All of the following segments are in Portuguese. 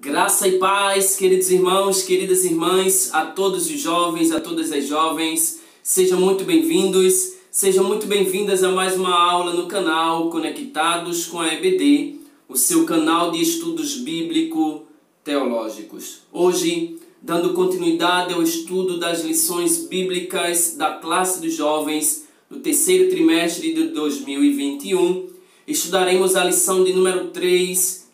Graça e paz, queridos irmãos, queridas irmãs, a todos os jovens, a todas as jovens, sejam muito bem-vindos, sejam muito bem-vindas a mais uma aula no canal Conectados com a EBD, o seu canal de estudos bíblico-teológicos. Hoje, dando continuidade ao estudo das lições bíblicas da classe dos jovens do terceiro trimestre de 2021, estudaremos a lição de número 3,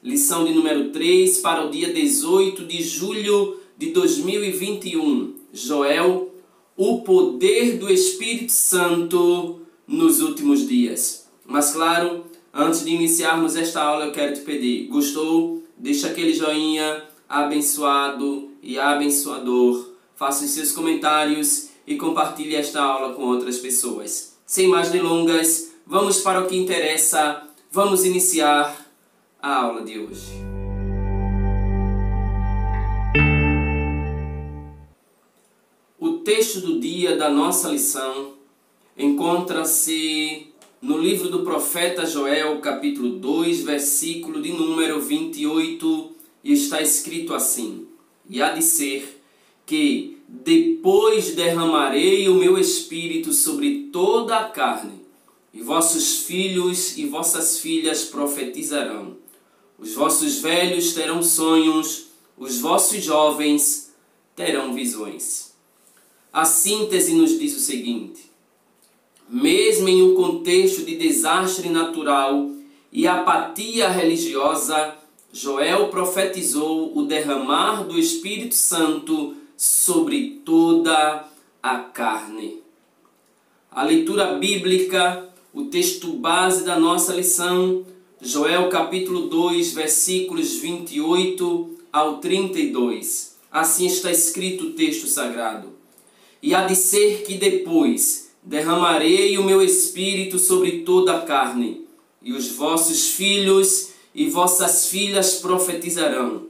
para o dia 18 de julho de 2021. Joel, o poder do Espírito Santo nos últimos dias. Mas claro, antes de iniciarmos esta aula, eu quero te pedir, gostou? Deixa aquele joinha abençoado e abençoador. Faça os seus comentários e compartilhe esta aula com outras pessoas. Sem mais delongas, vamos para o que interessa. Vamos iniciar a aula de hoje. O texto do dia da nossa lição encontra-se no livro do profeta Joel, capítulo 2, versículo de número 28, e está escrito assim: E há de ser que depois derramarei o meu espírito sobre toda a carne, e vossos filhos e vossas filhas profetizarão. Os vossos velhos terão sonhos, os vossos jovens terão visões. A síntese nos diz o seguinte: mesmo em um contexto de desastre natural e apatia religiosa, Joel profetizou o derramar do Espírito Santo sobre toda a carne. A leitura bíblica, o texto base da nossa lição, Joel capítulo 2, versículos 28 ao 32. Assim está escrito o texto sagrado. E há de ser que depois derramarei o meu espírito sobre toda a carne, e os vossos filhos e vossas filhas profetizarão.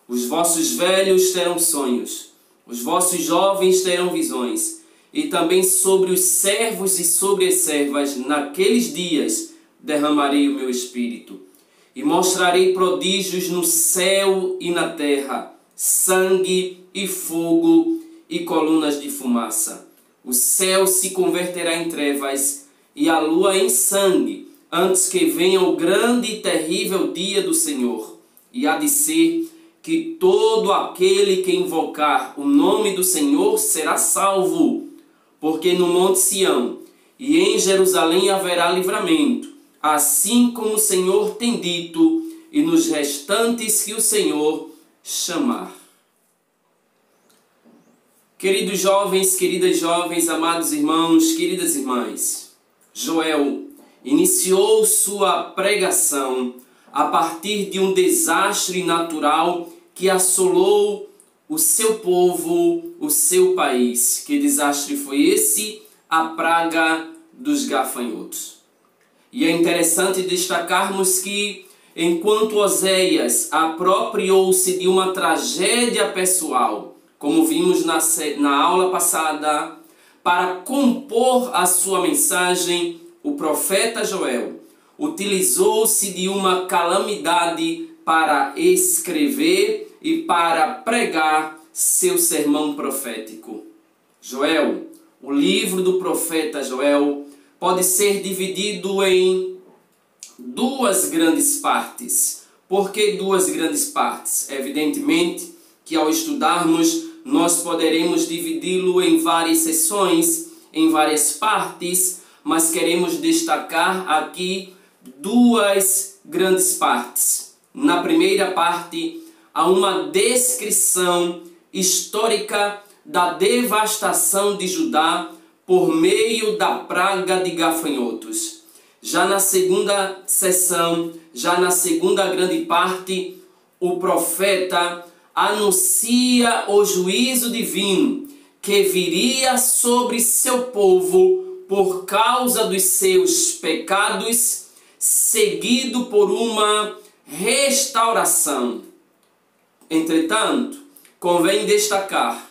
Os vossos velhos terão sonhos, os vossos jovens terão visões, e também sobre os servos e sobre as servas, naqueles dias, derramarei o meu espírito, e mostrarei prodígios no céu e na terra, sangue e fogo e colunas de fumaça. O céu se converterá em trevas e a lua em sangue, antes que venha o grande e terrível dia do Senhor. E há de ser que todo aquele que invocar o nome do Senhor será salvo, porque no monte Sião e em Jerusalém haverá livramento, assim como o Senhor tem dito, e nos restantes que o Senhor chamar. Queridos jovens, queridas jovens, amados irmãos, queridas irmãs, Joel iniciou sua pregação a partir de um desastre natural que assolou o seu povo, o seu país. Que desastre foi esse? A praga dos gafanhotos. E é interessante destacarmos que, enquanto Oséias apropriou-se de uma tragédia pessoal, como vimos na aula passada, para compor a sua mensagem, o profeta Joel utilizou-se de uma calamidade para escrever e para pregar seu sermão profético. Joel, o livro do profeta Joel, pode ser dividido em duas grandes partes. Por que duas grandes partes? Evidentemente que ao estudarmos nós poderemos dividi-lo em várias seções, em várias partes, mas queremos destacar aqui duas grandes partes. Na primeira parte, há uma descrição histórica da devastação de Judá por meio da praga de gafanhotos. Já na segunda seção, já na segunda grande parte, o profeta anuncia o juízo divino que viria sobre seu povo por causa dos seus pecados, seguido por uma restauração. Entretanto, convém destacar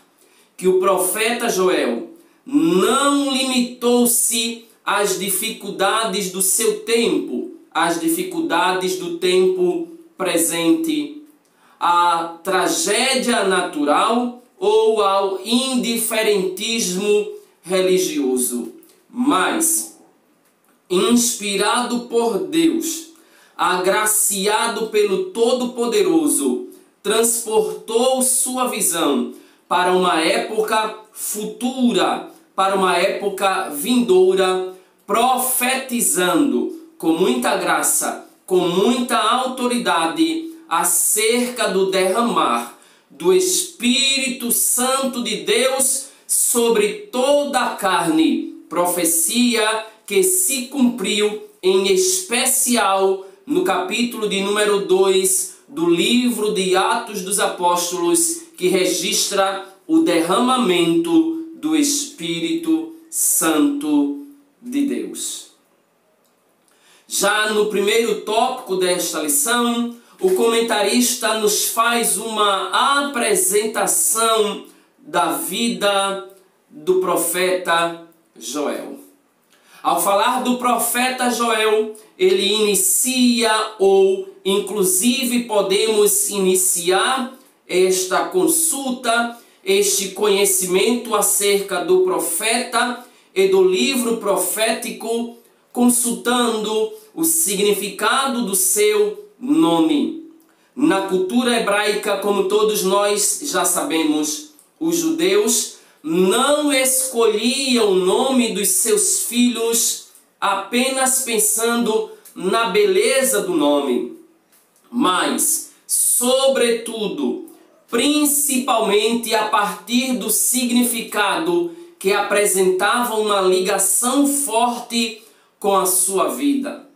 que o profeta Joel não limitou-se às dificuldades do seu tempo, às dificuldades do tempo presente, à tragédia natural ou ao indiferentismo religioso, mas, inspirado por Deus, agraciado pelo Todo-Poderoso, transportou sua visão para uma época futura, para uma época vindoura, profetizando com muita graça, com muita autoridade, acerca do derramar do Espírito Santo de Deus sobre toda a carne, profecia que se cumpriu em especial no capítulo de número 2 do livro de Atos dos Apóstolos, que registra o derramamento do Espírito Santo de Deus. Já no primeiro tópico desta lição, o comentarista nos faz uma apresentação da vida do profeta Joel. Ao falar do profeta Joel, ele inicia, ou inclusive podemos iniciar esta consulta, este conhecimento acerca do profeta e do livro profético, consultando o significado do seu nome. Na cultura hebraica, como todos nós já sabemos, os judeus não escolhiam o nome dos seus filhos apenas pensando na beleza do nome, mas, sobretudo, principalmente a partir do significado que apresentava uma ligação forte com a sua vida.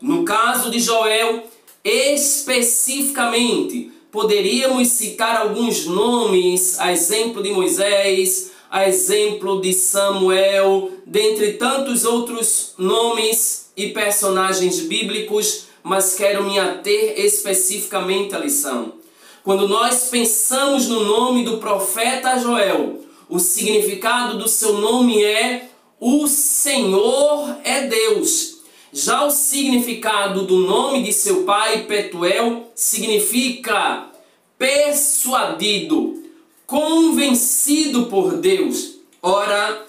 No caso de Joel, especificamente, poderíamos citar alguns nomes, a exemplo de Moisés, a exemplo de Samuel, dentre tantos outros nomes e personagens bíblicos, mas quero me ater especificamente à lição. Quando nós pensamos no nome do profeta Joel, o significado do seu nome é "O Senhor é Deus". Já o significado do nome de seu pai, Petuel, significa persuadido, convencido por Deus. Ora,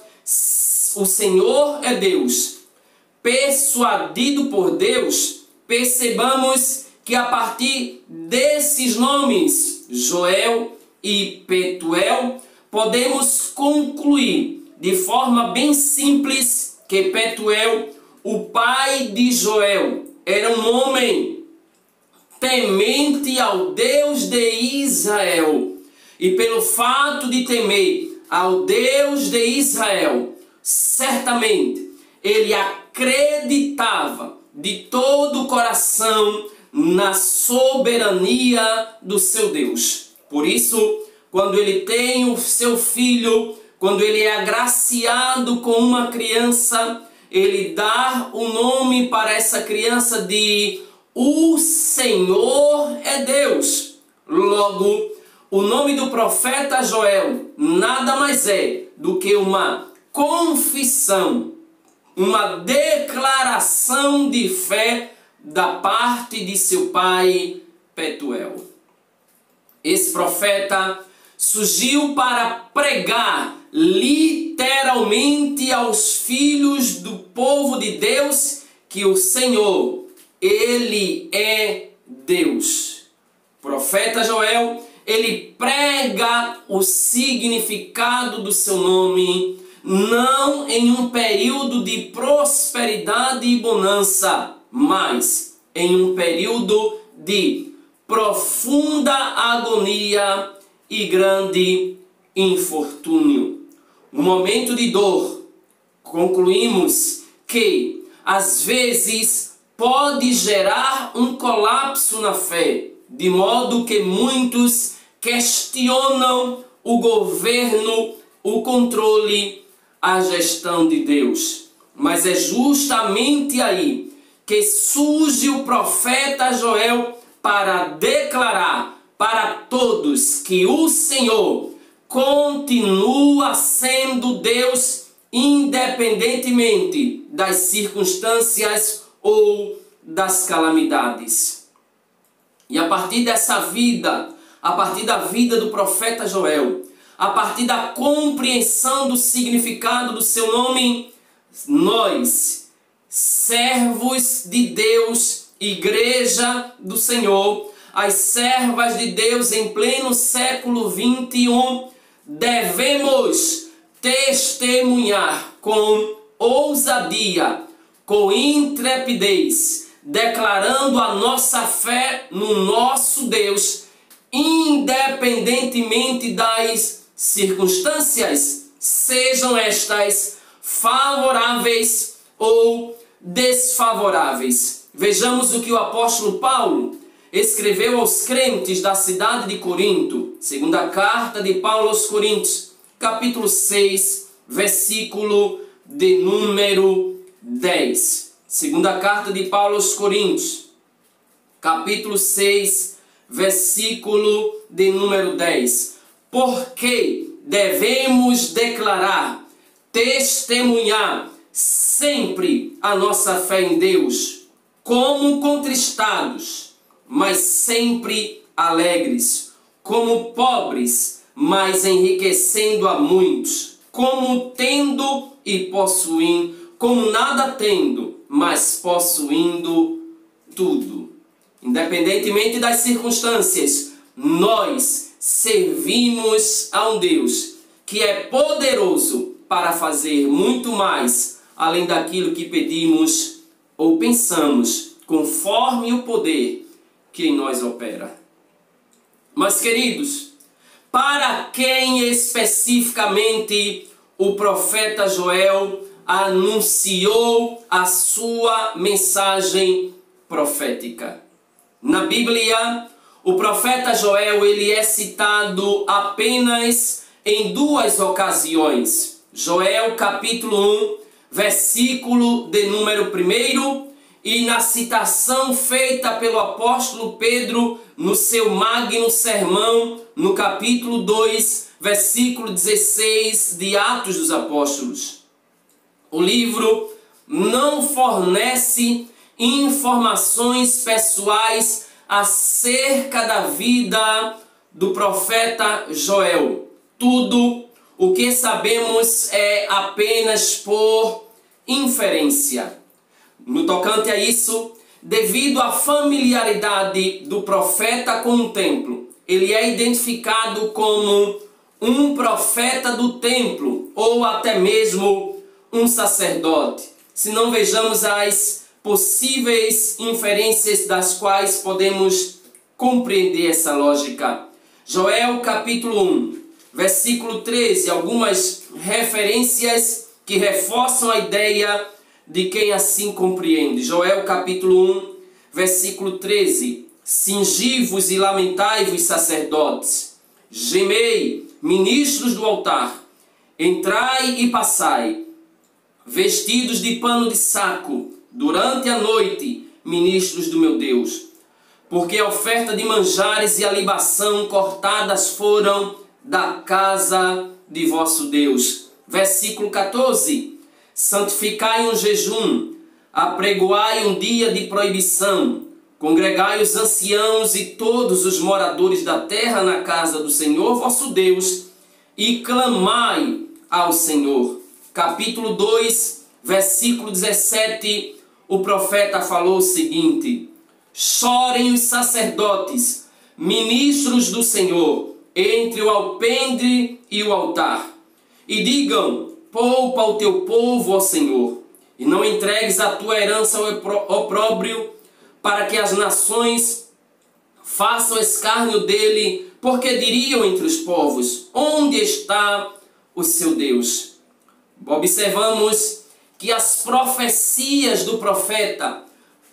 o Senhor é Deus, persuadido por Deus. Percebamos que a partir desses nomes, Joel e Petuel, podemos concluir de forma bem simples que Petuel, o pai de Joel, era um homem temente ao Deus de Israel. E pelo fato de temer ao Deus de Israel, certamente ele acreditava de todo o coração na soberania do seu Deus. Por isso, quando ele tem o seu filho, quando ele é agraciado com uma criança, ele dá o nome para essa criança de "O Senhor é Deus". Logo, o nome do profeta Joel nada mais é do que uma confissão, uma declaração de fé da parte de seu pai Petuel. Esse profeta surgiu para pregar literalmente aos filhos do povo de Deus que o Senhor, Ele é Deus. O profeta Joel, ele prega o significado do seu nome, não em um período de prosperidade e bonança, mas em um período de profunda agonia e grande infortúnio. Um momento de dor. Concluímos que, às vezes, pode gerar um colapso na fé, de modo que muitos questionam o governo, o controle, a gestão de Deus. Mas é justamente aí que surge o profeta Joel para declarar para todos que o Senhor continua sendo Deus, independentemente das circunstâncias ou das calamidades. E a partir dessa vida, a partir da vida do profeta Joel, a partir da compreensão do significado do seu nome, nós, servos de Deus, Igreja do Senhor, as servas de Deus em pleno século 21, devemos testemunhar com ousadia, com intrepidez, declarando a nossa fé no nosso Deus, independentemente das circunstâncias, sejam estas favoráveis ou desfavoráveis. Vejamos o que o apóstolo Paulo escreveu aos crentes da cidade de Corinto, segunda carta de Paulo aos Coríntios, capítulo 6, versículo de número 10. Segunda carta de Paulo aos Coríntios, capítulo 6, versículo de número 10. Porque devemos declarar, testemunhar sempre a nossa fé em Deus, como contristados, mas sempre alegres, como pobres, mas enriquecendo a muitos, como tendo e possuindo, como nada tendo, mas possuindo tudo. Independentemente das circunstâncias, nós servimos a um Deus que é poderoso para fazer muito mais além daquilo que pedimos ou pensamos, conforme o poder que em nós opera. Mas, queridos, para quem especificamente o profeta Joel anunciou a sua mensagem profética? Na Bíblia, o profeta Joel ele é citado apenas em duas ocasiões. Joel capítulo 1, versículo de número 1, e na citação feita pelo apóstolo Pedro no seu magno sermão, no capítulo 2, versículo 16 de Atos dos Apóstolos. O livro não fornece informações pessoais acerca da vida do profeta Joel. Tudo o que sabemos é apenas por inferência. No tocante a isso, devido à familiaridade do profeta com o templo, ele é identificado como um profeta do templo ou até mesmo um sacerdote. Se não vejamos as possíveis inferências das quais podemos compreender essa lógica. Joel capítulo 1, versículo 13, algumas referências que reforçam a ideia de quem assim compreende. Joel capítulo 1, versículo 13. Cingi-vos e lamentai-vos, sacerdotes. Gemei, ministros do altar. Entrai e passai, vestidos de pano de saco, durante a noite, ministros do meu Deus. Porque a oferta de manjares e a libação cortadas foram da casa de vosso Deus. Versículo 14. Santificai um jejum, apregoai um dia de proibição, congregai os anciãos e todos os moradores da terra na casa do Senhor vosso Deus, e clamai ao Senhor. Capítulo 2, versículo 17, o profeta falou o seguinte: chorem os sacerdotes, ministros do Senhor, entre o alpendre e o altar, e digam: poupa o teu povo, ó Senhor, e não entregues a tua herança ao opróbrio, para que as nações façam escárnio dele, porque diriam entre os povos: onde está o seu Deus? Observamos que as profecias do profeta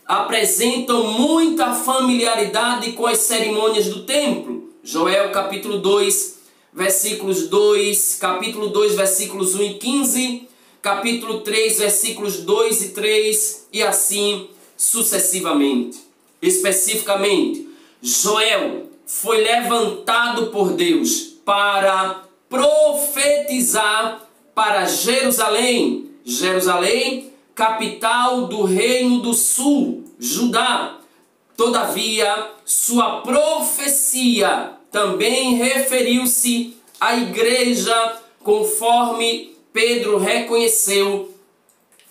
apresentam muita familiaridade com as cerimônias do templo. Joel capítulo 2, versículos 2, capítulo 2, versículos 1 e 15, capítulo 3, versículos 2 e 3, e assim sucessivamente. Especificamente, Joel foi levantado por Deus para profetizar para Jerusalém. Jerusalém, capital do reino do sul, Judá. Todavia, sua profecia também referiu-se à igreja, conforme Pedro reconheceu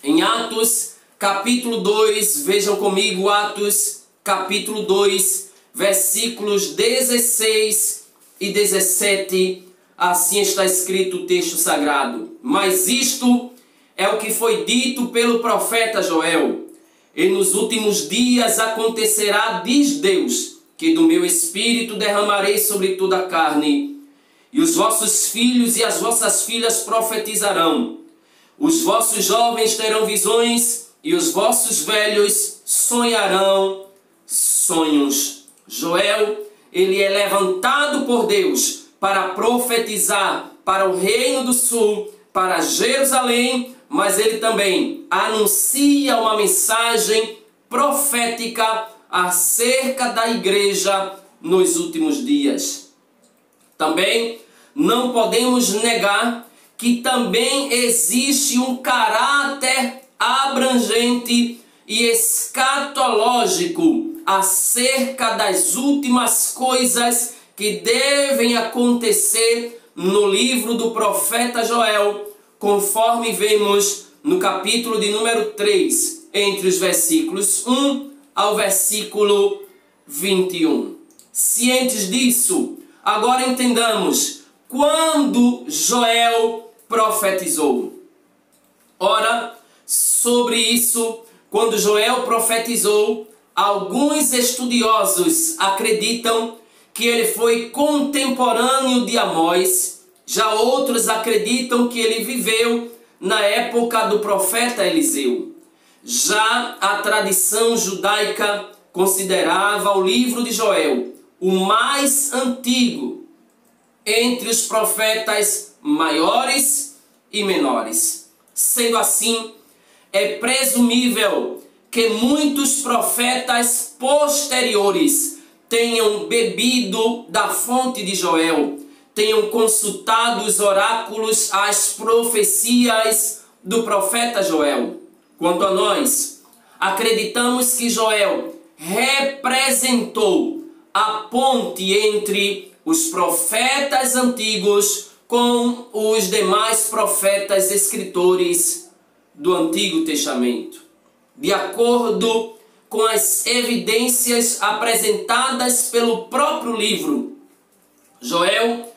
em Atos capítulo 2, vejam comigo Atos capítulo 2, versículos 16 e 17, assim está escrito o texto sagrado. Mas isto é o que foi dito pelo profeta Joel. E nos últimos dias acontecerá, diz Deus, que do meu espírito derramarei sobre toda a carne, e os vossos filhos e as vossas filhas profetizarão. Os vossos jovens terão visões, e os vossos velhos sonharão sonhos. Joel, ele é levantado por Deus para profetizar para o reino do sul, para Jerusalém, mas ele também anuncia uma mensagem profética acerca da igreja nos últimos dias. Também não podemos negar que também existe um caráter abrangente e escatológico acerca das últimas coisas que devem acontecer no livro do profeta Joel, conforme vemos no capítulo de número 3, entre os versículos 1 ao versículo 21. Cientes disso, agora entendamos quando Joel profetizou. Ora, sobre isso, quando Joel profetizou, alguns estudiosos acreditam que ele foi contemporâneo de Amós, já outros acreditam que ele viveu na época do profeta Eliseu. Já a tradição judaica considerava o livro de Joel o mais antigo entre os profetas maiores e menores. Sendo assim, é presumível que muitos profetas posteriores tenham bebido da fonte de Joel, tenham consultado os oráculos, as profecias do profeta Joel. Quanto a nós, acreditamos que Joel representou a ponte entre os profetas antigos com os demais profetas escritores do Antigo Testamento. De acordo com as evidências apresentadas pelo próprio livro, Joel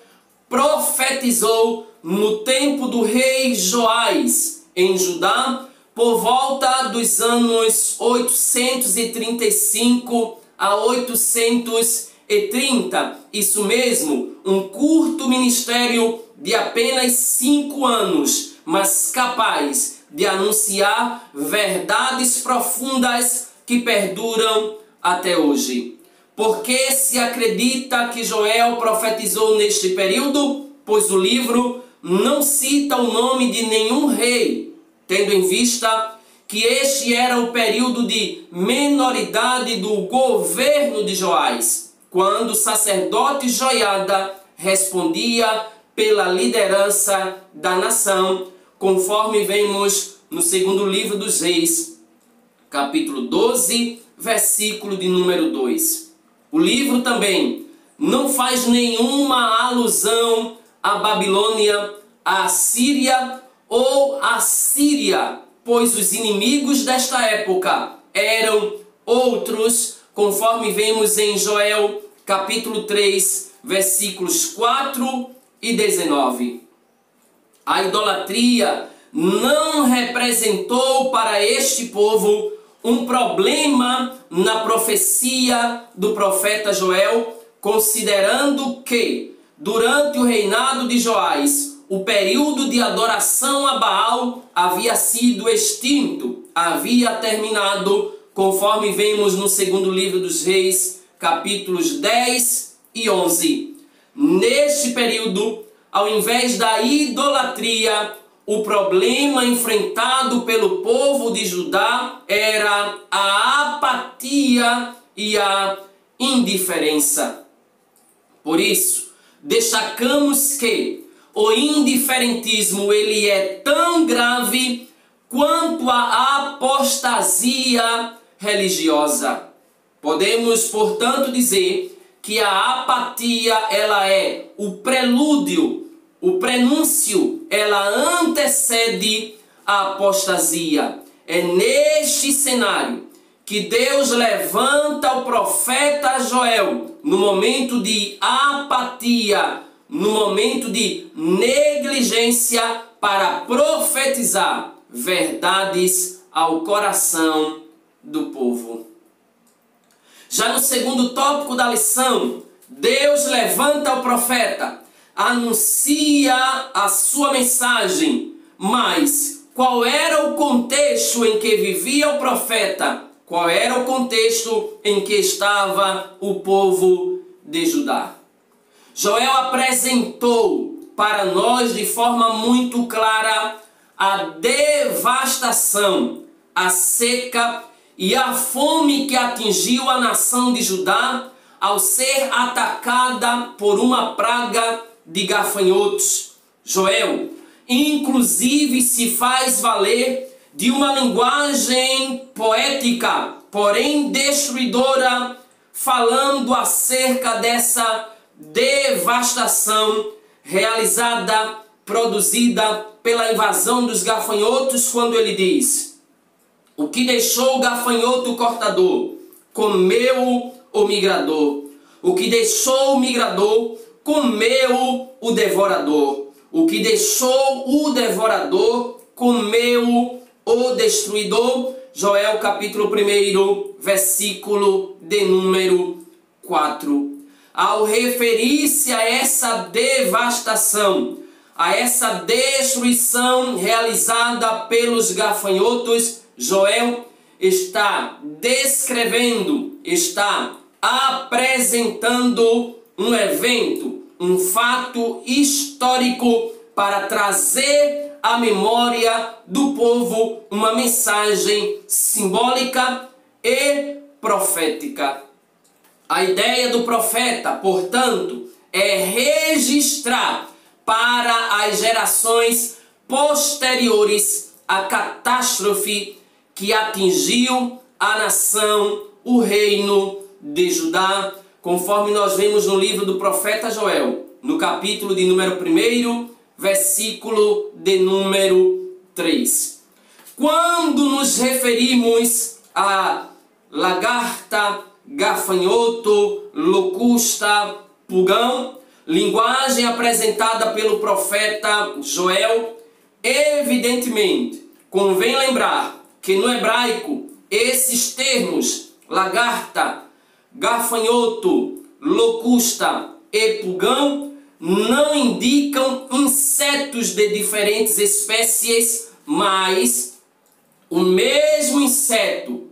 profetizou no tempo do rei Joás, em Judá, por volta dos anos 835 a 830. Isso mesmo, um curto ministério de apenas 5 anos, mas capaz de anunciar verdades profundas que perduram até hoje. Por que se acredita que Joel profetizou neste período? Pois o livro não cita o nome de nenhum rei, tendo em vista que este era o período de menoridade do governo de Joás, quando o sacerdote Joiada respondia pela liderança da nação, conforme vemos no segundo livro dos Reis, capítulo 12, versículo de número 2. O livro também não faz nenhuma alusão à Babilônia, à Síria ou à Síria, pois os inimigos desta época eram outros, conforme vemos em Joel, capítulo 3, versículos 4 e 19. A idolatria não representou para este povo um problema na profecia do profeta Joel, considerando que, durante o reinado de Joás, o período de adoração a Baal havia sido extinto, havia terminado, conforme vemos no segundo livro dos Reis, capítulos 10 e 11. Neste período, ao invés da idolatria, o problema enfrentado pelo povo de Judá era a apatia e a indiferença. Por isso, destacamos que o indiferentismo ele é tão grave quanto a apostasia religiosa. Podemos, portanto, dizer que a apatia ela é o prelúdio, o prenúncio, ela antecede a apostasia. É neste cenário que Deus levanta o profeta Joel no momento de apatia, no momento de negligência, para profetizar verdades ao coração do povo. Já no segundo tópico da lição, Deus levanta o profeta, anuncia a sua mensagem, mas qual era o contexto em que vivia o profeta? Qual era o contexto em que estava o povo de Judá? Joel apresentou para nós de forma muito clara a devastação, a seca e a fome que atingiu a nação de Judá ao ser atacada por uma praga de gafanhotos. Joel, inclusive, se faz valer de uma linguagem poética, porém destruidora, falando acerca dessa devastação realizada, produzida pela invasão dos gafanhotos, quando ele diz: o que deixou o gafanhoto cortador, comeu o migrador. O que deixou o migrador, comeu o devorador. O que deixou o devorador, comeu o destruidor. Joel capítulo 1, versículo de número 4. Ao referir-se a essa devastação, a essa destruição realizada pelos gafanhotos, Joel está descrevendo, está apresentando um evento, um fato histórico para trazer à memória do povo uma mensagem simbólica e profética. A ideia do profeta, portanto, é registrar para as gerações posteriores a catástrofe que atingiu a nação, o reino de Judá, conforme nós vemos no livro do profeta Joel, no capítulo de número 1, versículo de número 3. Quando nos referimos a lagarta, gafanhoto, locusta, pulgão, linguagem apresentada pelo profeta Joel, evidentemente, convém lembrar que no hebraico esses termos, lagarta, gafanhoto, locusta e pulgão, não indicam insetos de diferentes espécies, mas o mesmo inseto,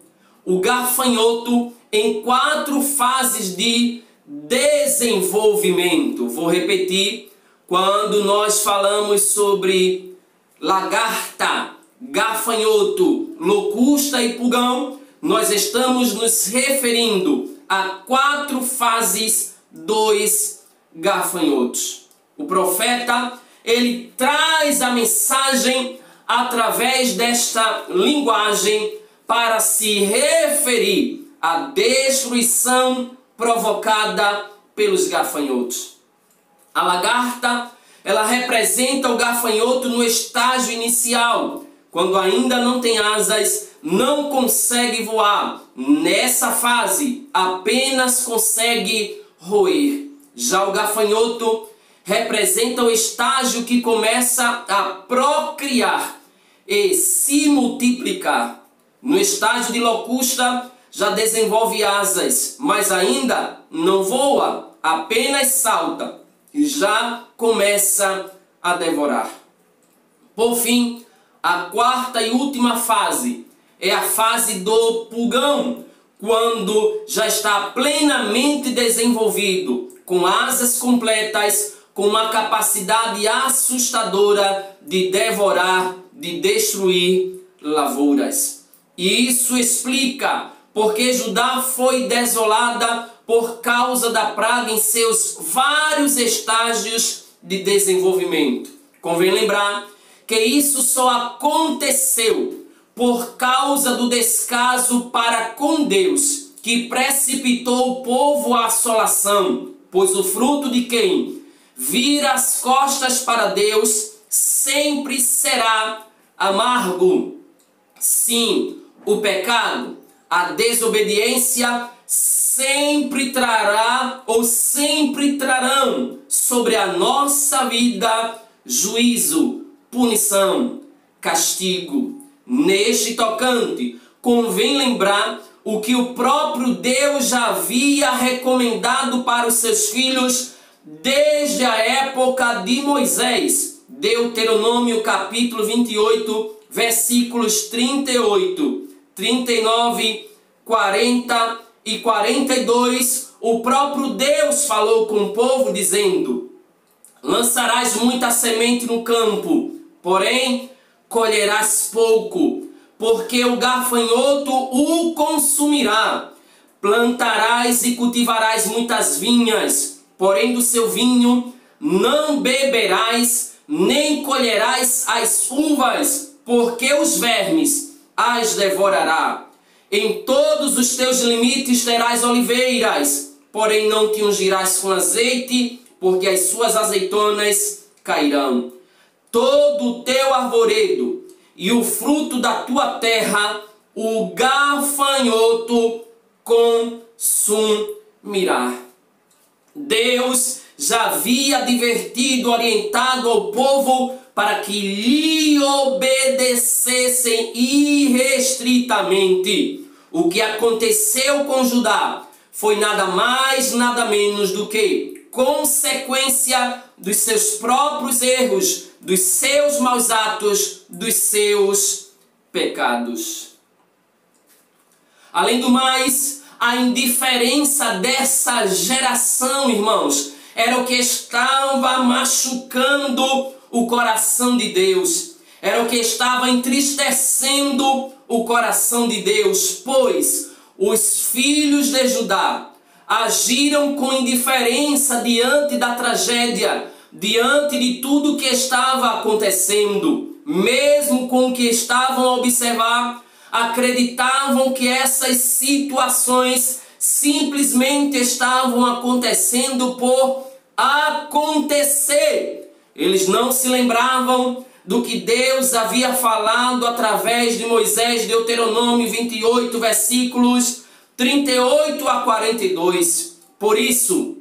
o gafanhoto, em 4 fases de desenvolvimento. Vou repetir: quando nós falamos sobre lagarta, gafanhoto, locusta e pulgão, nós estamos nos referindo a 4 fases dos gafanhotos. O profeta, ele traz a mensagem através desta linguagem para se referir à destruição provocada pelos gafanhotos. A lagarta, ela representa o gafanhoto no estágio inicial, quando ainda não tem asas, não consegue voar. Nessa fase, apenas consegue roer. Já o gafanhoto representa o estágio que começa a procriar e se multiplicar. No estágio de locusta, já desenvolve asas, mas ainda não voa, apenas salta e já começa a devorar. Por fim, a 4ª e última fase é a fase do pulgão, quando já está plenamente desenvolvido, com asas completas, com uma capacidade assustadora de devorar, de destruir lavouras. E isso explica porque Judá foi desolada por causa da praga em seus vários estágios de desenvolvimento. Convém lembrar que isso só aconteceu por causa do descaso para com Deus que precipitou o povo à assolação, pois o fruto de quem vira as costas para Deus sempre será amargo. Sim, o pecado, a desobediência sempre trará ou sempre trarão sobre a nossa vida juízo, punição, castigo. Neste tocante, convém lembrar o que o próprio Deus já havia recomendado para os seus filhos desde a época de Moisés. Deuteronômio capítulo 28, versículos 38, 39, 40 e 42, o próprio Deus falou com o povo dizendo: lançarás muita semente no campo, porém colherás pouco, porque o gafanhoto o consumirá. Plantarás e cultivarás muitas vinhas, porém do seu vinho não beberás, nem colherás as uvas, porque os vermes as devorará. Em todos os teus limites terás oliveiras, porém não te ungirás com azeite, porque as suas azeitonas cairão. Todo o teu arvoredo e o fruto da tua terra, o gafanhoto consumirá. Deus já havia advertido, orientado ao povo para que lhe obedecessem irrestritamente. O que aconteceu com Judá foi nada mais, nada menos do que consequência dos seus próprios erros, dos seus maus atos, dos seus pecados. Além do mais, a indiferença dessa geração, irmãos, era o que estava machucando o coração de Deus. Era o que estava entristecendo o coração de Deus, pois os filhos de Judá agiram com indiferença diante da tragédia, diante de tudo o que estava acontecendo. Mesmo com o que estavam a observar, acreditavam que essas situações simplesmente estavam acontecendo por acontecer. Eles não se lembravam do que Deus havia falado através de Moisés, Deuteronômio 28, versículos 38 a 42. Por isso,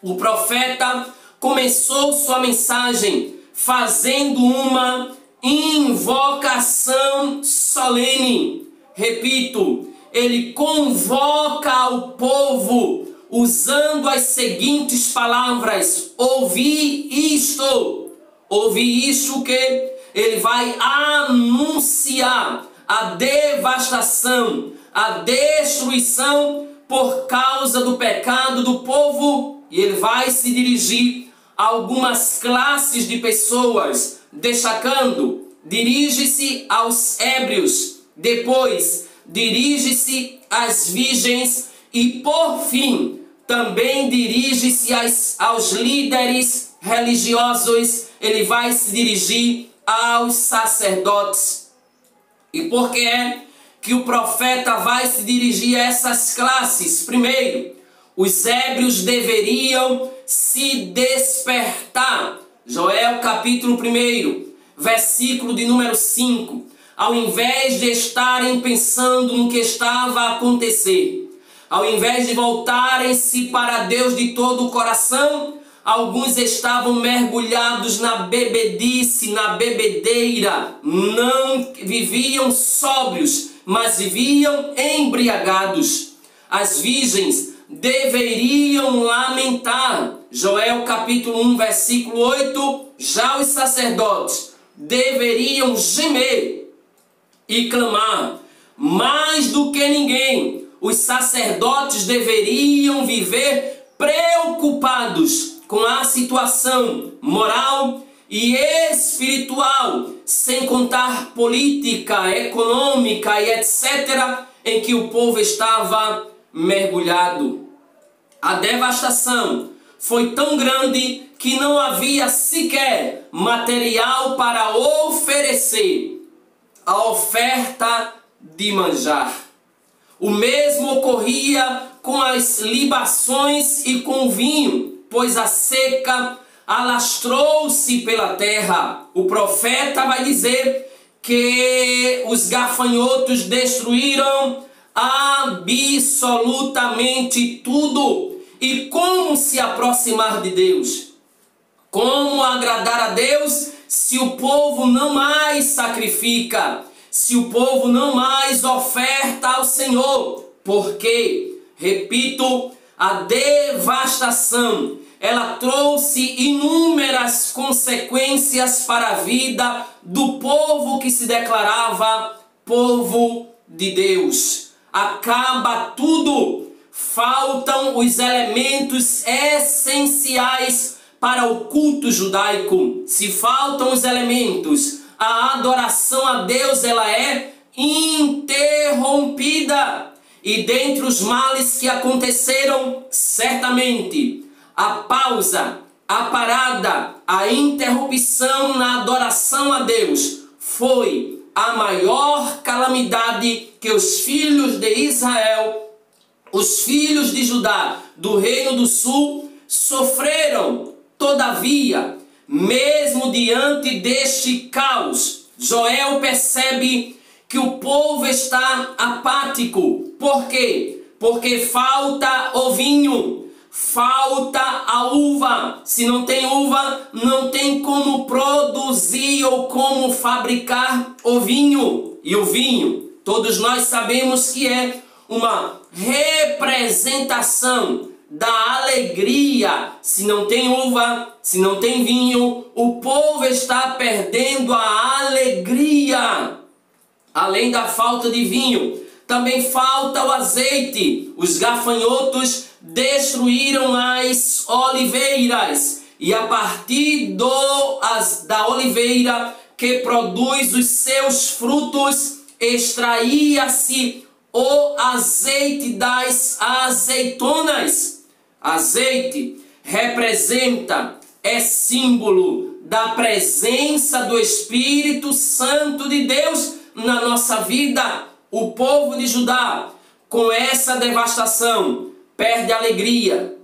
o profeta começou sua mensagem fazendo uma invocação solene. Repito, ele convoca o povo usando as seguintes palavras: ouvi isto. Ouvi isto que ele vai anunciar a devastação, a destruição por causa do pecado do povo, e ele vai se dirigir a algumas classes de pessoas, destacando, dirige-se aos ébrios, depois dirige-se às virgens e, por fim, também dirige-se aos líderes religiosos. Ele vai se dirigir aos sacerdotes. E por que é que o profeta vai se dirigir a essas classes? Primeiro, os ébrios deveriam se despertar. Joel capítulo 1, versículo de número 5. Ao invés de estarem pensando no que estava a acontecer, ao invés de voltarem-se para Deus de todo o coração, alguns estavam mergulhados na bebedice, na bebedeira. Não viviam sóbrios, mas viviam embriagados. As virgens deveriam lamentar. Joel capítulo 1, versículo 8. Já os sacerdotes deveriam gemer e clamar. Mais do que ninguém, os sacerdotes deveriam viver preocupados com a situação moral e espiritual, sem contar política, econômica e etc., em que o povo estava mergulhado. A devastação foi tão grande que não havia sequer material para oferecer a oferta de manjar. O mesmo ocorria com as libações e com o vinho, pois a seca alastrou-se pela terra. O profeta vai dizer que os gafanhotos destruíram absolutamente tudo. E como se aproximar de Deus? Como agradar a Deus se o povo não mais sacrifica? Se o povo não mais oferta ao Senhor? Porque, repito, a devastação, ela trouxe inúmeras consequências para a vida do povo que se declarava povo de Deus. Acaba tudo. Faltam os elementos essenciais para o culto judaico. Se faltam os elementos, a adoração a Deus ela é interrompida. E dentre os males que aconteceram, certamente, a pausa, a parada, a interrupção na adoração a Deus foi a maior calamidade que os filhos de Israel, os filhos de Judá do Reino do Sul sofreram. Todavia, mesmo diante deste caos, Joel percebe que o povo está apático. Por quê? Porque falta o vinho, falta a uva. Se não tem uva, não tem como produzir ou como fabricar o vinho. E o vinho, todos nós sabemos que é uma representação da alegria. Se não tem uva, se não tem vinho, o povo está perdendo a alegria. Além da falta de vinho, também falta o azeite. Os gafanhotos destruíram as oliveiras. E a partir da oliveira que produz os seus frutos, extraía-se o azeite das azeitonas. Azeite representa, é símbolo da presença do Espírito Santo de Deus na nossa vida. O povo de Judá, com essa devastação, perde a alegria,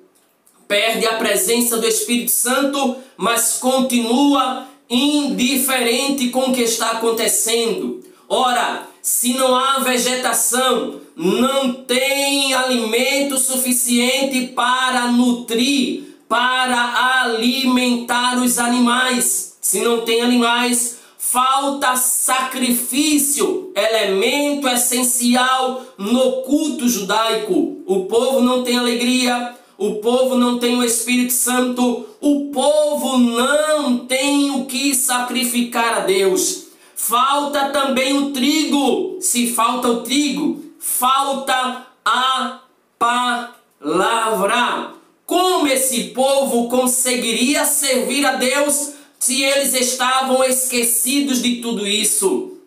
perde a presença do Espírito Santo, mas continua indiferente com o que está acontecendo. Ora, se não há vegetação, não tem alimento suficiente para nutrir, para alimentar os animais. Se não tem animais, falta sacrifício, elemento essencial no culto judaico. O povo não tem alegria, o povo não tem o Espírito Santo, o povo não tem o que sacrificar a Deus. Falta também o trigo. Se falta o trigo, falta a palavra. Como esse povo conseguiria servir a Deus se eles estavam esquecidos de tudo isso?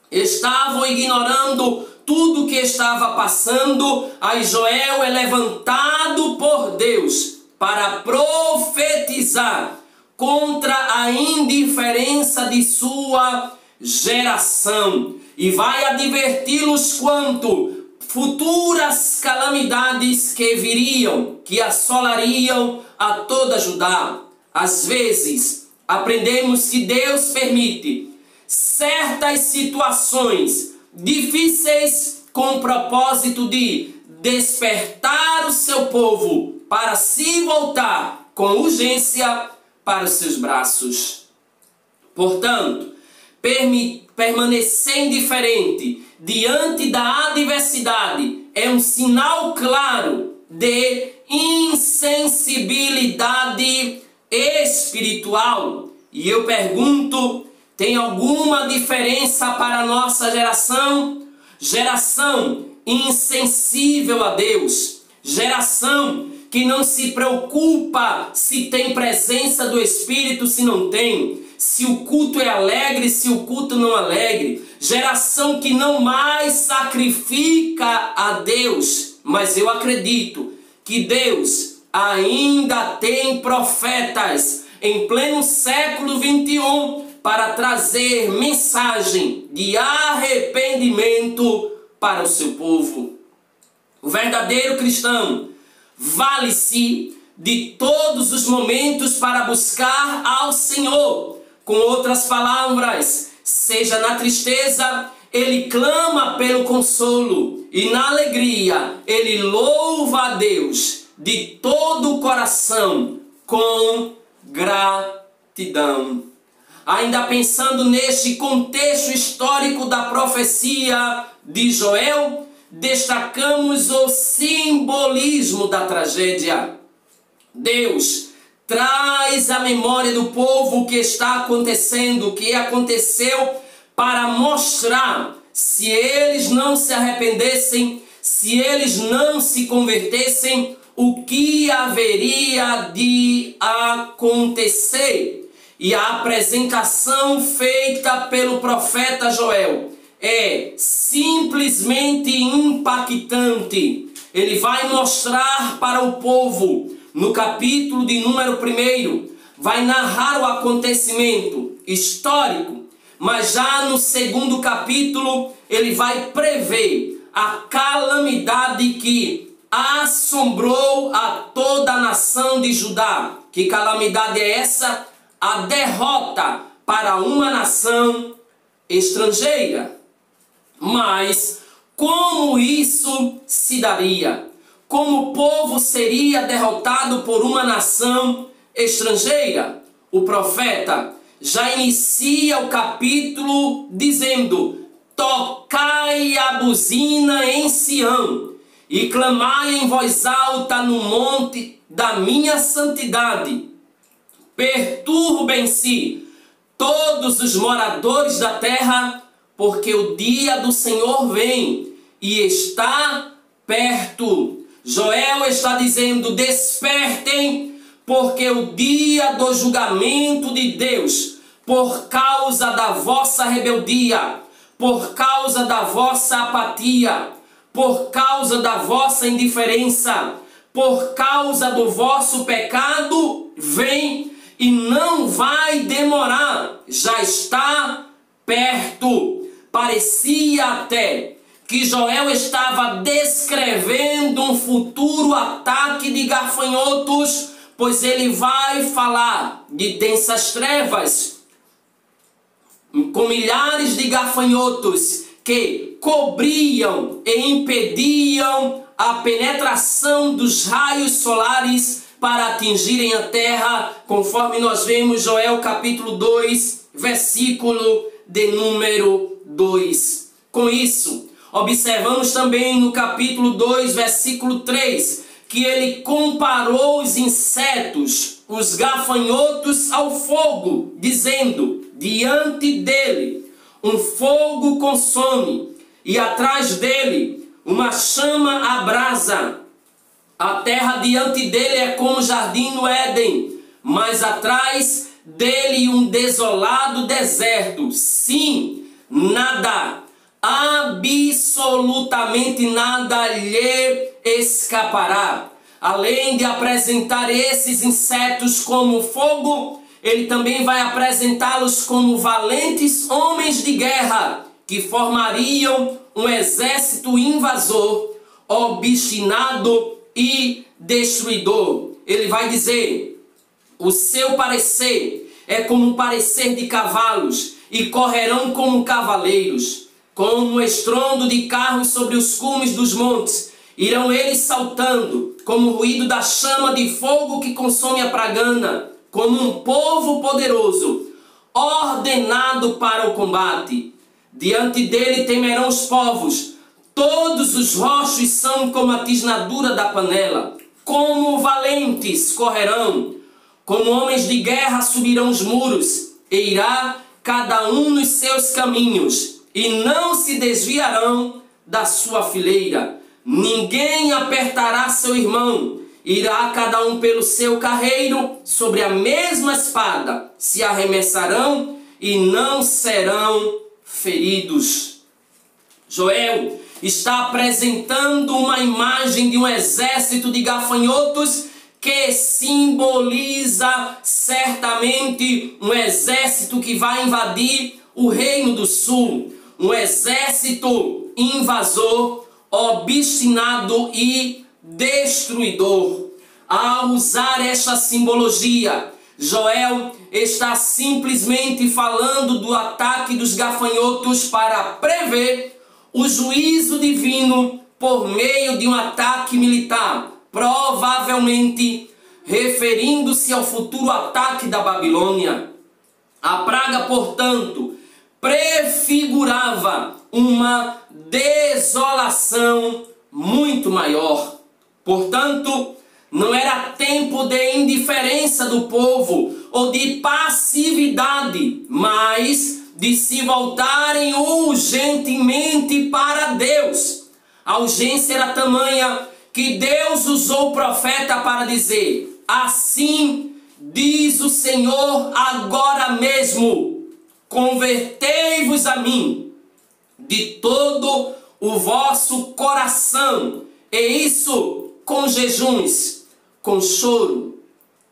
Estavam ignorando tudo que estava passando. Aí Joel é levantado por Deus para profetizar contra a indiferença de sua geração, e vai adverti-los quanto futuras calamidades que viriam, que assolariam a toda Judá. Às vezes, aprendemos que Deus permite certas situações difíceis com o propósito de despertar o seu povo para se voltar com urgência para os seus braços. Portanto, permanecer indiferente diante da adversidade é um sinal claro de insensibilidade espiritual. E eu pergunto, tem alguma diferença para a nossa geração? Geração insensível a Deus, geração que não se preocupa se tem presença do Espírito, se não tem, se o culto é alegre, se o culto não é alegre, geração que não mais sacrifica a Deus. Mas eu acredito que Deus ainda tem profetas em pleno século 21 para trazer mensagem de arrependimento para o seu povo. O verdadeiro cristão vale-se de todos os momentos para buscar ao Senhor. Com outras palavras, seja na tristeza, ele clama pelo consolo, e na alegria, ele louva a Deus de todo o coração, com gratidão. Ainda pensando neste contexto histórico da profecia de Joel, destacamos o simbolismo da tragédia. Deus traz à memória do povo o que está acontecendo, o que aconteceu, para mostrar, se eles não se arrependessem, se eles não se convertessem, o que haveria de acontecer. E a apresentação feita pelo profeta Joel é simplesmente impactante. Ele vai mostrar para o povo, no capítulo de número 1, vai narrar o acontecimento histórico, mas já no segundo capítulo ele vai prever a calamidade que assombrou a toda a nação de Judá. Que calamidade é essa? A derrota para uma nação estrangeira. Mas como isso se daria? Como o povo seria derrotado por uma nação estrangeira? O profeta já inicia o capítulo dizendo: tocai a buzina em Sião e clamai em voz alta no monte da minha santidade. Perturbem-se todos os moradores da terra, porque o dia do Senhor vem e está perto. Joel está dizendo: despertem, porque o dia do julgamento de Deus, por causa da vossa rebeldia, por causa da vossa apatia, por causa da vossa indiferença, por causa do vosso pecado, vem e não vai demorar, já está perto. Parecia até que Joel estava descrevendo um futuro ataque de gafanhotos, pois ele vai falar de densas trevas, com milhares de gafanhotos que cobriam e impediam a penetração dos raios solares para atingirem a terra, conforme nós vemos Joel capítulo 2, versículo de número 2. Com isso, observamos também no capítulo 2, versículo 3, que ele comparou os insetos, os gafanhotos, ao fogo, dizendo: diante dele um fogo consome, e atrás dele uma chama abrasa. A terra diante dele é como o jardim no Éden, mas atrás dele um desolado deserto. Sim, nada, absolutamente nada lhe escapará. Além de apresentar esses insetos como fogo, ele também vai apresentá-los como valentes homens de guerra, que formariam um exército invasor, obstinado e destruidor. Ele vai dizer: o seu parecer é como o parecer de cavalos, e correrão como cavaleiros, como o estrondo de carros sobre os cumes dos montes. Irão eles saltando, como o ruído da chama de fogo que consome a pragana, como um povo poderoso, ordenado para o combate. Diante dele temerão os povos, todos os rochos são como a tisnadura da panela. Como valentes correrão, como homens de guerra subirão os muros, e irá cada um nos seus caminhos, e não se desviarão da sua fileira. Ninguém apertará seu irmão, irá cada um pelo seu carreiro, sobre a mesma espada se arremessarão e não serão feridos. Joel está apresentando uma imagem de um exército de gafanhotos que simboliza certamente um exército que vai invadir o Reino do Sul, um exército invasor, obstinado e destruidor. Ao usar esta simbologia, Joel está simplesmente falando do ataque dos gafanhotos para prever o juízo divino por meio de um ataque militar, provavelmente referindo-se ao futuro ataque da Babilônia. A praga, portanto, prefigurava uma desolação muito maior. Portanto, não era tempo de indiferença do povo ou de passividade, mas de se voltarem urgentemente para Deus. A urgência era tamanha que Deus usou o profeta para dizer: assim diz o Senhor agora mesmo, convertei-vos a mim de todo o vosso coração, e isso com jejuns, com choro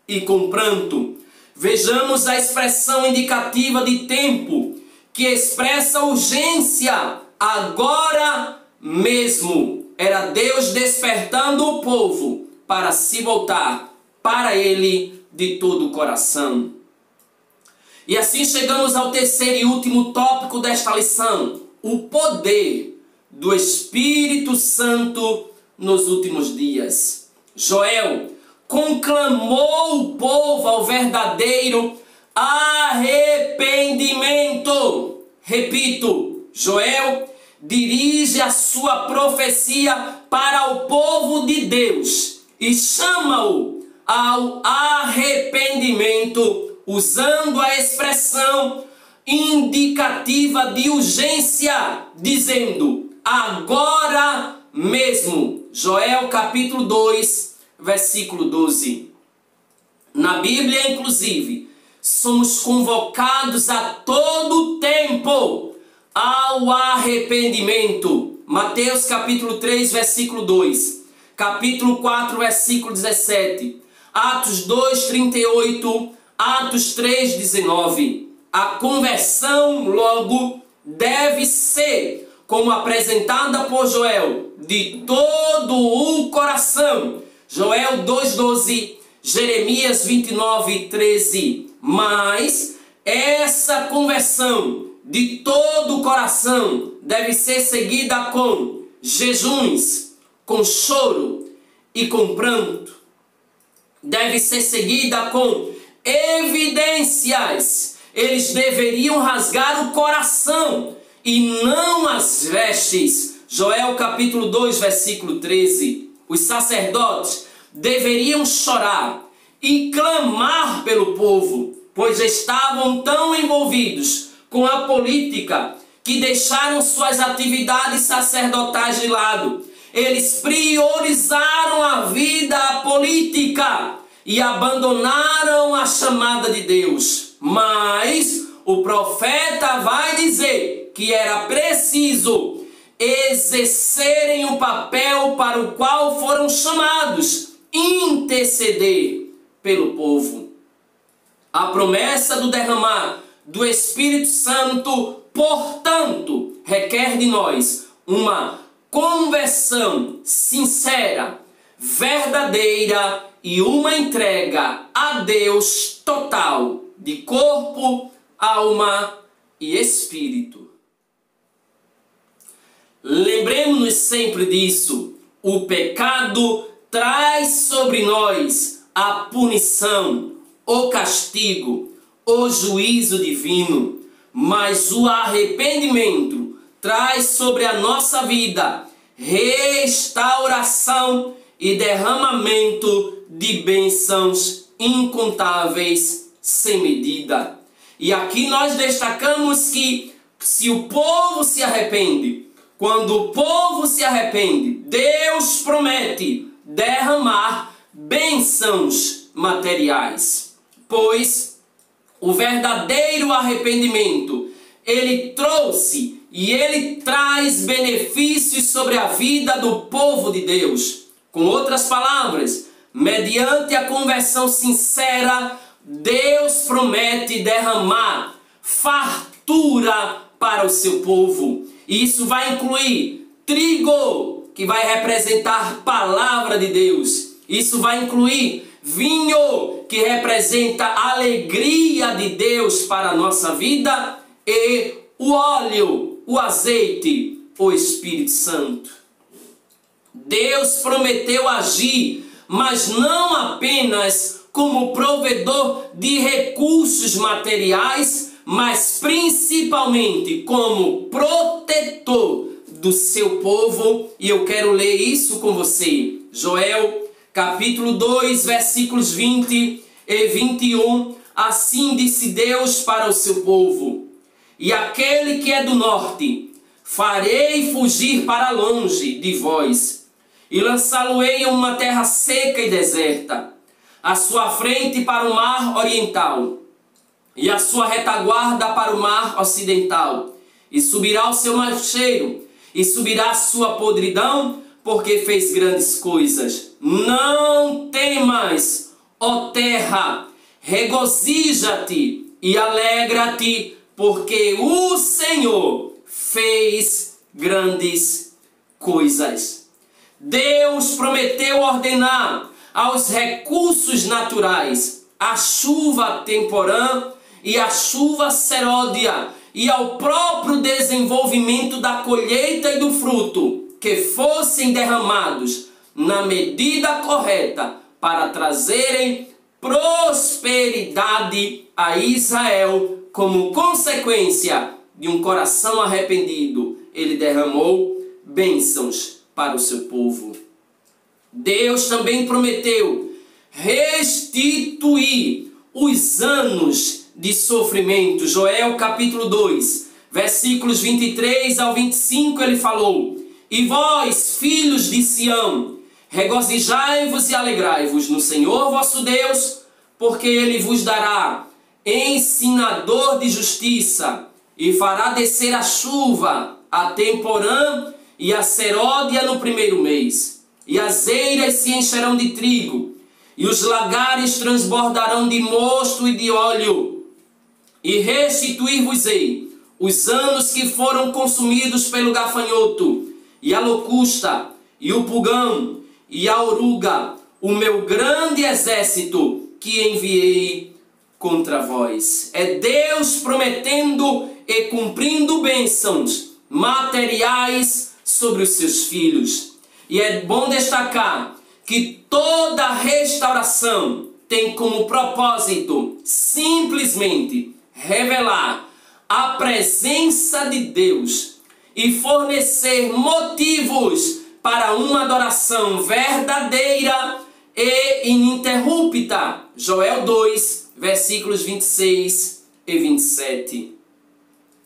e com pranto. Vejamos a expressão indicativa de tempo, que expressa urgência, agora mesmo. Era Deus despertando o povo para se voltar para Ele de todo o coração. E assim chegamos ao terceiro e último tópico desta lição: o poder do Espírito Santo nos últimos dias. Joel conclamou o povo ao verdadeiro arrependimento. Repito, Joel dirige a sua profecia para o povo de Deus e chama-o ao arrependimento, usando a expressão indicativa de urgência, dizendo: agora mesmo. Joel capítulo 2, versículo 12. Na Bíblia, inclusive, somos convocados a todo tempo ao arrependimento. Mateus capítulo 3, versículo 2. Capítulo 4, versículo 17. Atos 2, 38. Atos 3, 19. A conversão, logo, deve ser, como apresentada por Joel, de todo o coração. Joel 2,12, Jeremias 29,13. Mas essa conversão de todo o coração deve ser seguida com jejuns, com choro e com pranto. Deve ser seguida com evidências. Eles deveriam rasgar o coração e não as vestes. Joel capítulo 2, versículo 13. Os sacerdotes deveriam chorar e clamar pelo povo, pois estavam tão envolvidos com a política que deixaram suas atividades sacerdotais de lado. Eles priorizaram a vida política e abandonaram a chamada de Deus. Mas o profeta vai dizer que era preciso exercerem o papel para o qual foram chamados, interceder pelo povo. A promessa do derramar do Espírito Santo, portanto, requer de nós uma conversão sincera, verdadeira e uma entrega a Deus total, de corpo, alma e espírito. Lembremos-nos sempre disso. O pecado traz sobre nós a punição, o castigo, o juízo divino, mas o arrependimento traz sobre a nossa vida restauração e derramamento de bênçãos incontáveis sem medida. E aqui nós destacamos que se o povo se arrepende, quando o povo se arrepende, Deus promete derramar bênçãos materiais, pois o verdadeiro arrependimento, ele trouxe e ele traz benefícios sobre a vida do povo de Deus. Com outras palavras, mediante a conversão sincera, Deus promete derramar fartura para o seu povo. E isso vai incluir trigo, que vai representar palavra de Deus. Isso vai incluir vinho, que representa a alegria de Deus para a nossa vida, e o óleo, o azeite, o Espírito Santo. Deus prometeu agir, mas não apenas como provedor de recursos materiais, mas principalmente como protetor do seu povo. E eu quero ler isso com você. Joel, capítulo 2, versículos 20 e 21. Assim disse Deus para o seu povo: e aquele que é do norte farei fugir para longe de vós, e lançá-lo-ei em uma terra seca e deserta, a sua frente para o mar oriental, e a sua retaguarda para o mar ocidental. E subirá o seu mau cheiro, e subirá a sua podridão, porque fez grandes coisas. Não temas, ó terra, regozija-te e alegra-te, porque o Senhor fez grandes coisas. Deus prometeu ordenar aos recursos naturais a chuva temporã e a chuva seródia, e ao próprio desenvolvimento da colheita e do fruto, que fossem derramados na medida correta para trazerem prosperidade a Israel. Como consequência de um coração arrependido, ele derramou bênçãos para o seu povo. Deus também prometeu restituir os anos de sofrimento. Joel capítulo 2, versículos 23 ao 25, ele falou: e vós, filhos de Sião, regozijai-vos e alegrai-vos no Senhor vosso Deus, porque ele vos dará ensinador de justiça, e fará descer a chuva, a temporã e a seródia no primeiro mês, e as eiras se encherão de trigo, e os lagares transbordarão de mosto e de óleo, e restituir-vos-ei os anos que foram consumidos pelo gafanhoto, e a locusta, e o pulgão, e a oruga, o meu grande exército que enviei contra vós. É Deus prometendo e cumprindo bênçãos materiais sobre os seus filhos. E é bom destacar que toda restauração tem como propósito simplesmente revelar a presença de Deus e fornecer motivos para uma adoração verdadeira e ininterrupta. Joel 2, versículos 26 e 27.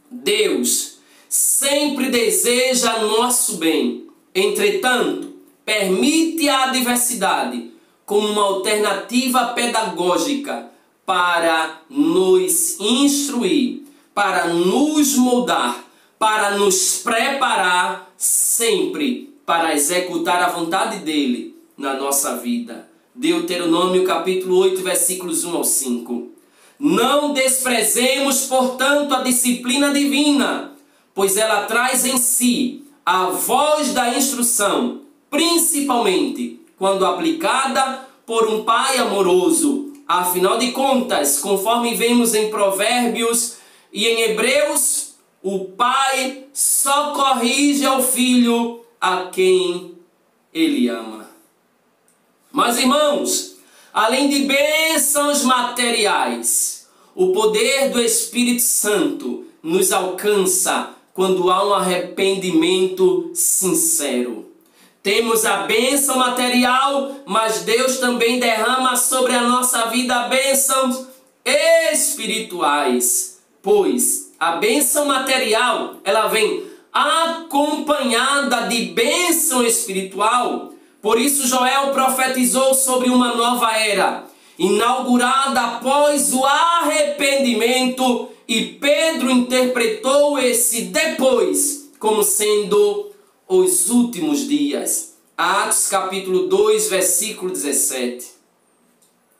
Deus sempre deseja nosso bem. Entretanto, permite a adversidade como uma alternativa pedagógica para nos instruir, para nos moldar, para nos preparar sempre para executar a vontade dele na nossa vida. Deuteronômio capítulo 8, versículos 1 ao 5. Não desprezemos, portanto, a disciplina divina, pois ela traz em si a voz da instrução, principalmente quando aplicada por um pai amoroso. Afinal de contas, conforme vemos em Provérbios e em Hebreus, o pai só corrige ao filho a quem ele ama. Mas, irmãos, além de bênçãos materiais, o poder do Espírito Santo nos alcança quando há um arrependimento sincero. Temos a bênção material, mas Deus também derrama sobre a nossa vida bênçãos espirituais. Pois a bênção material, ela vem acompanhada de bênção espiritual. Por isso Joel profetizou sobre uma nova era, inaugurada após o arrependimento, e Pedro interpretou esse depois como sendo os últimos dias. Atos capítulo 2, versículo 17.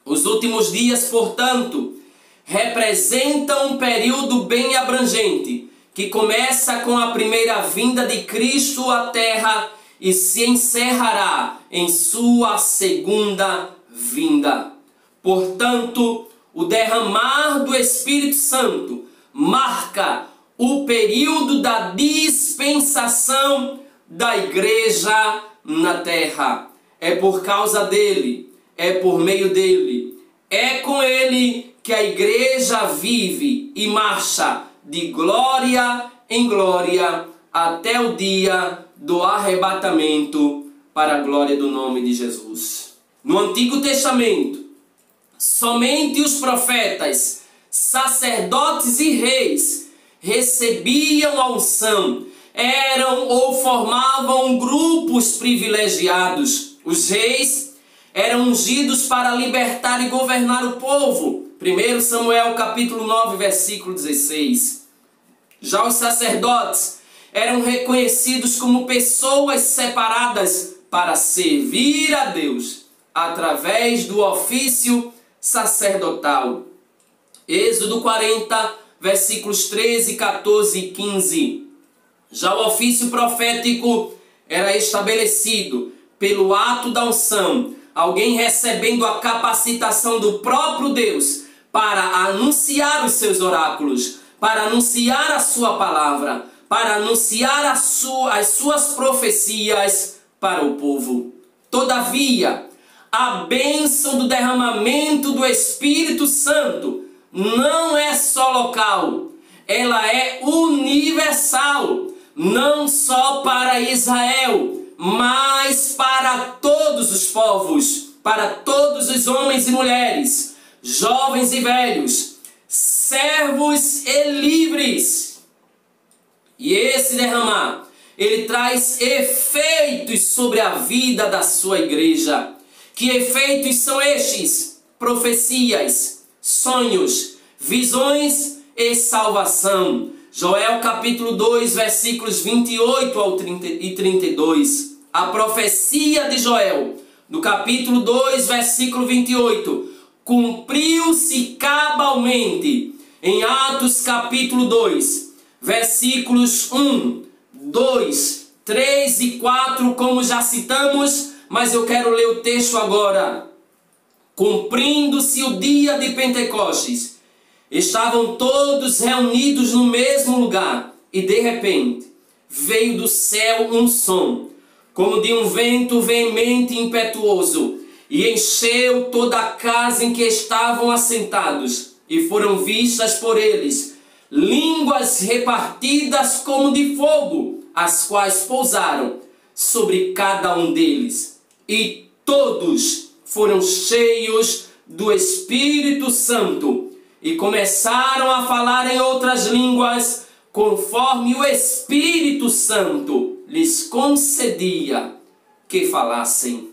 Os últimos dias, portanto, representam um período bem abrangente, que começa com a primeira vinda de Cristo à terra e se encerrará em sua segunda vinda. Portanto, o derramar do Espírito Santo marca o período da dispensação da igreja na terra. É por causa dele, é por meio dele, é com ele que a igreja vive e marcha de glória em glória até o dia do arrebatamento para a glória do nome de Jesus. No Antigo Testamento, somente os profetas, sacerdotes e reis recebiam a unção, eram ou formavam grupos privilegiados. Os reis eram ungidos para libertar e governar o povo. 1 Samuel capítulo 9, versículo 16. Já os sacerdotes eram reconhecidos como pessoas separadas para servir a Deus através do ofício sacerdotal. Êxodo 40, versículos 13, 14 e 15. Já o ofício profético era estabelecido pelo ato da unção, alguém recebendo a capacitação do próprio Deus para anunciar os seus oráculos, para anunciar a sua palavra, para anunciar as suas profecias para o povo. Todavia, a bênção do derramamento do Espírito Santo não é só local, ela é universal, não só para Israel, mas para todos os povos, para todos os homens e mulheres, jovens e velhos, servos e livres. E esse derramar, ele traz efeitos sobre a vida da sua igreja. Que efeitos são estes? Profecias, sonhos, visões e salvação. Joel capítulo 2, versículos 28 ao 32. A profecia de Joel, no capítulo 2, versículo 28, cumpriu-se cabalmente em Atos capítulo 2, versículos 1, 2, 3 e 4, como já citamos, mas eu quero ler o texto agora. Cumprindo-se o dia de Pentecostes, estavam todos reunidos no mesmo lugar, e de repente veio do céu um som, como de um vento veemente e impetuoso, e encheu toda a casa em que estavam assentados, e foram vistas por eles línguas repartidas como de fogo, as quais pousaram sobre cada um deles, e todos foram cheios do Espírito Santo, e começaram a falar em outras línguas, conforme o Espírito Santo lhes concedia que falassem.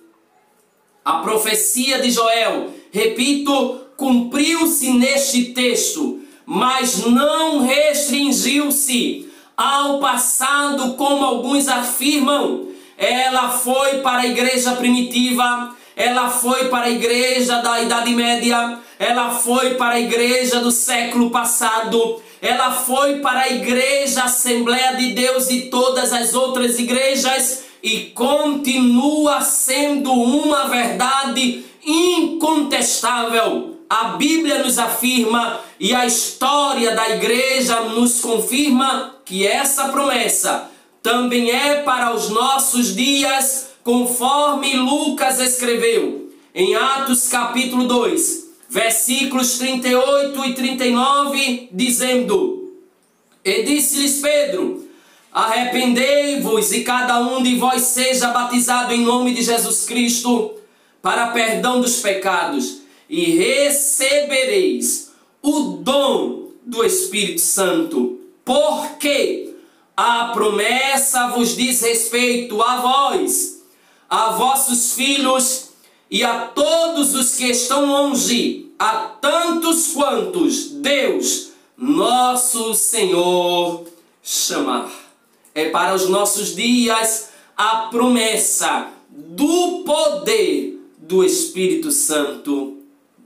A profecia de Joel, repito, cumpriu-se neste texto, mas não restringiu-se ao passado, como alguns afirmam. Ela foi para a igreja primitiva, ela foi para a igreja da Idade Média, ela foi para a igreja do século passado, ela foi para a igreja Assembleia de Deus e todas as outras igrejas, e continua sendo uma verdade incontestável. A Bíblia nos afirma e a história da igreja nos confirma que essa promessa também é para os nossos dias, conforme Lucas escreveu em Atos capítulo 2, versículos 38 e 39, dizendo: E disse-lhes Pedro: Arrependei-vos e cada um de vós seja batizado em nome de Jesus Cristo para perdão dos pecados, e recebereis o dom do Espírito Santo, porque a promessa vos diz respeito a vós, a vossos filhos e a todos os que estão longe, a tantos quantos Deus, nosso Senhor, chamar. É para os nossos dias a promessa do poder do Espírito Santo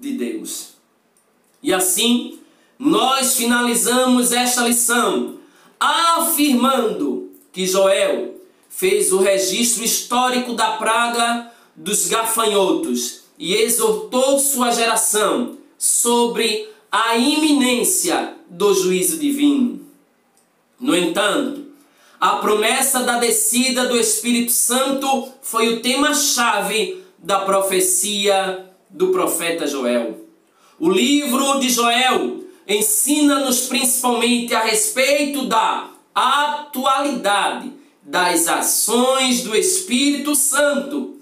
de Deus. E assim, nós finalizamos esta lição afirmando que Joel fez o registro histórico da praga dos gafanhotos e exortou sua geração sobre a iminência do juízo divino. No entanto, a promessa da descida do Espírito Santo foi o tema-chave da profecia do profeta Joel. O livro de Joel ensina-nos principalmente a respeito da atualidade das ações do Espírito Santo,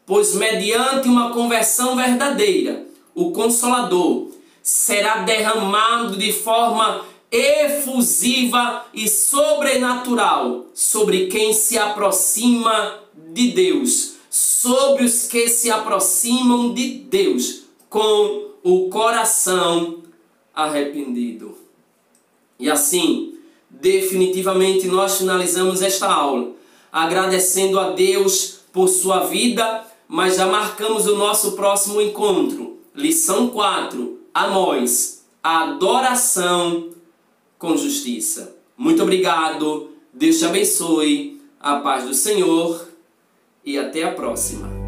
pois mediante uma conversão verdadeira, o Consolador será derramado de forma efusiva e sobrenatural sobre quem se aproxima de Deus, sobre os que se aproximam de Deus com o coração arrependido. E assim, definitivamente nós finalizamos esta aula agradecendo a Deus por sua vida, mas já marcamos o nosso próximo encontro. Lição 4, a nós, a adoração com justiça. Muito obrigado, Deus te abençoe, a paz do Senhor e até a próxima.